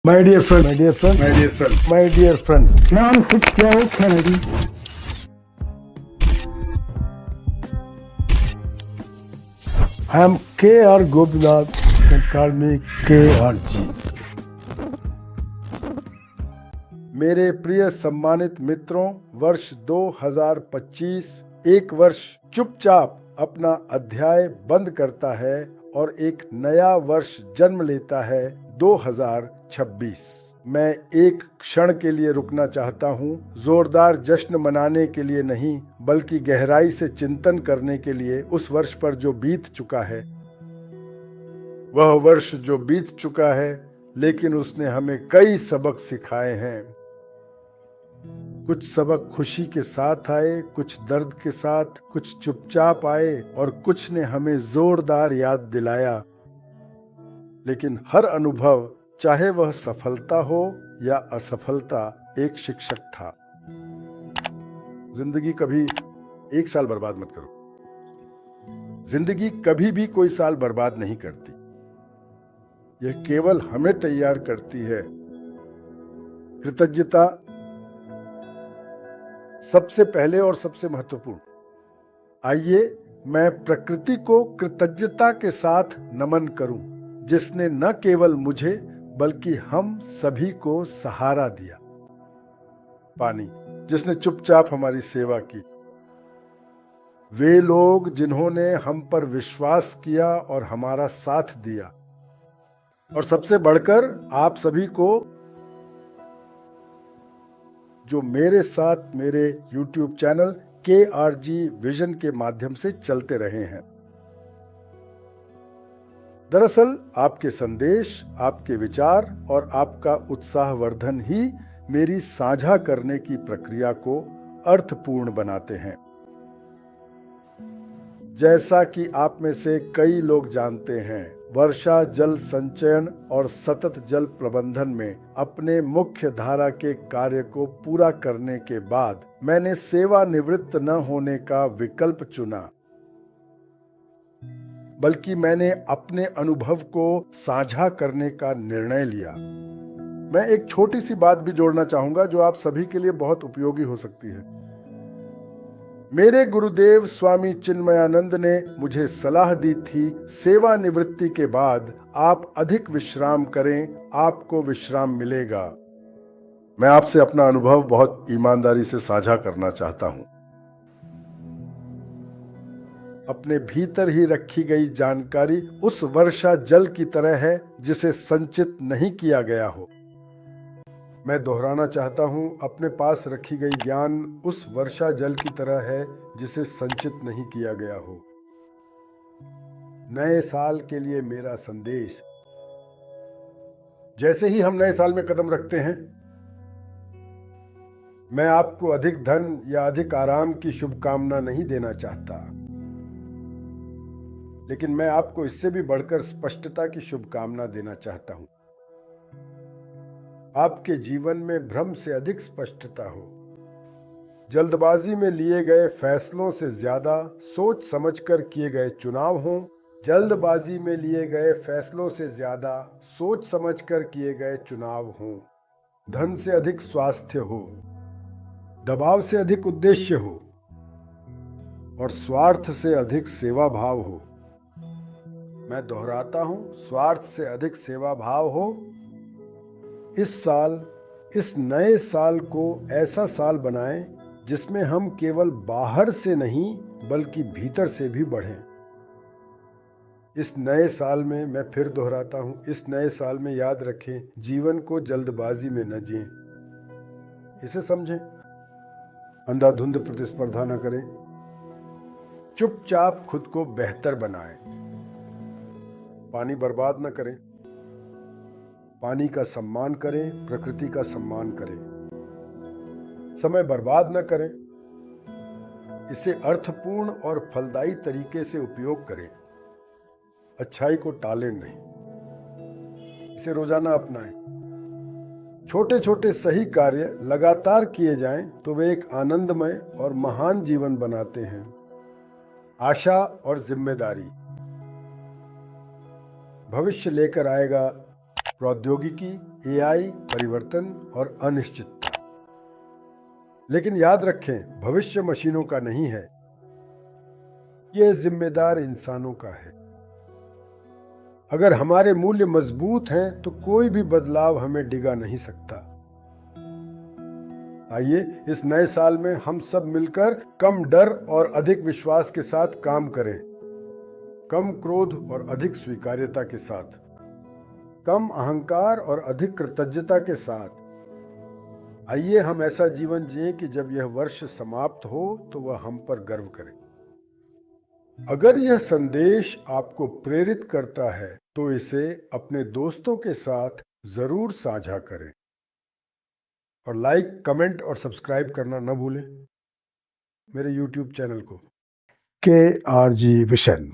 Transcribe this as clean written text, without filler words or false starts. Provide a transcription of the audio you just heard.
My dear friend, my dear friend, My dear friend, my dear friends. John Fitzgerald Kennedy. I am K.R. Gopinath. You can call me KRG. मेरे प्रिय सम्मानित मित्रों, वर्ष 2025 एक वर्ष चुपचाप अपना अध्याय बंद करता है और एक नया वर्ष जन्म लेता है 2026। मैं एक क्षण के लिए रुकना चाहता हूँ, जोरदार जश्न मनाने के लिए नहीं, बल्कि गहराई से चिंतन करने के लिए उस वर्ष पर जो बीत चुका है। वह वर्ष जो बीत चुका है, लेकिन उसने हमें कई सबक सिखाए हैं। कुछ सबक खुशी के साथ आए, कुछ दर्द के साथ, कुछ चुपचाप आए और कुछ ने हमें जोरदार याद दिलाया। लेकिन हर अनुभव, चाहे वह सफलता हो या असफलता, एक शिक्षक था। जिंदगी कभी एक साल बर्बाद मत करो। जिंदगी कभी भी कोई साल बर्बाद नहीं करती। यह केवल हमें तैयार करती है। कृतज्ञता सबसे पहले और सबसे महत्वपूर्ण। आइए मैं प्रकृति को कृतज्ञता के साथ नमन करूं, जिसने न केवल मुझे बल्कि हम सभी को सहारा दिया। पानी, जिसने चुपचाप हमारी सेवा की। वे लोग जिन्होंने हम पर विश्वास किया और हमारा साथ दिया। और सबसे बढ़कर आप सभी को, जो मेरे साथ मेरे YouTube चैनल KRG विजन के माध्यम से चलते रहे हैं। दरअसल आपके संदेश, आपके विचार और आपका उत्साहवर्धन ही मेरी साझा करने की प्रक्रिया को अर्थपूर्ण बनाते हैं। जैसा कि आप में से कई लोग जानते हैं, वर्षा जल संचयन और सतत जल प्रबंधन में अपने मुख्य धारा के कार्य को पूरा करने के बाद मैंने सेवानिवृत्त न होने का विकल्प चुना, बल्कि मैंने अपने अनुभव को साझा करने का निर्णय लिया। मैं एक छोटी सी बात भी जोड़ना चाहूंगा जो आप सभी के लिए बहुत उपयोगी हो सकती है। मेरे गुरुदेव स्वामी चिन्मयानंद ने मुझे सलाह दी थी, सेवानिवृत्ति के बाद आप अधिक विश्राम करें, आपको विश्राम मिलेगा। मैं आपसे अपना अनुभव बहुत ईमानदारी से साझा करना चाहता हूं। अपने भीतर ही रखी गई जानकारी उस वर्षा जल की तरह है जिसे संचित नहीं किया गया हो। मैं दोहराना चाहता हूं, अपने पास रखी गई ज्ञान उस वर्षा जल की तरह है जिसे संचित नहीं किया गया हो। नए साल के लिए मेरा संदेश। जैसे ही हम नए साल में कदम रखते हैं, मैं आपको अधिक धन या अधिक आराम की शुभकामना नहीं देना चाहता, लेकिन मैं आपको इससे भी बढ़कर स्पष्टता की शुभकामना देना चाहता हूं। आपके जीवन में भ्रम से अधिक स्पष्टता हो। जल्दबाजी में लिए गए फैसलों से ज्यादा सोच समझकर किए गए चुनाव हों। जल्दबाजी में लिए गए फैसलों से ज्यादा सोच समझकर किए गए चुनाव हों। धन से अधिक स्वास्थ्य हो, दबाव से अधिक उद्देश्य हो और स्वार्थ से अधिक सेवा भाव हो। मैं दोहराता हूं, स्वार्थ से अधिक सेवा भाव हो। इस साल, इस नए साल को ऐसा साल बनाएं जिसमें हम केवल बाहर से नहीं बल्कि भीतर से भी बढ़ें। इस नए साल में, मैं फिर दोहराता हूं, इस नए साल में याद रखें, जीवन को जल्दबाजी में न जिएं। इसे समझें, अंधाधुंध प्रतिस्पर्धा न करें, चुपचाप खुद को बेहतर बनाएं। पानी बर्बाद न करें, पानी का सम्मान करें, प्रकृति का सम्मान करें। समय बर्बाद न करें, इसे अर्थपूर्ण और फलदायी तरीके से उपयोग करें। अच्छाई को टालें नहीं, इसे रोजाना अपनाएं। छोटे छोटे सही कार्य लगातार किए जाएं तो वे एक आनंदमय और महान जीवन बनाते हैं। आशा और जिम्मेदारी। भविष्य लेकर आएगा प्रौद्योगिकी, एआई, परिवर्तन और अनिश्चितता। लेकिन याद रखें, भविष्य मशीनों का नहीं है, यह जिम्मेदार इंसानों का है। अगर हमारे मूल्य मजबूत हैं तो कोई भी बदलाव हमें डिगा नहीं सकता। आइए इस नए साल में हम सब मिलकर कम डर और अधिक विश्वास के साथ काम करें, कम क्रोध और अधिक स्वीकार्यता के साथ, कम अहंकार और अधिक कृतज्ञता के साथ। आइए हम ऐसा जीवन जिएं कि जब यह वर्ष समाप्त हो तो वह हम पर गर्व करे। अगर यह संदेश आपको प्रेरित करता है तो इसे अपने दोस्तों के साथ जरूर साझा करें और लाइक, कमेंट और सब्सक्राइब करना न भूलें मेरे YouTube चैनल को। KRG Vision।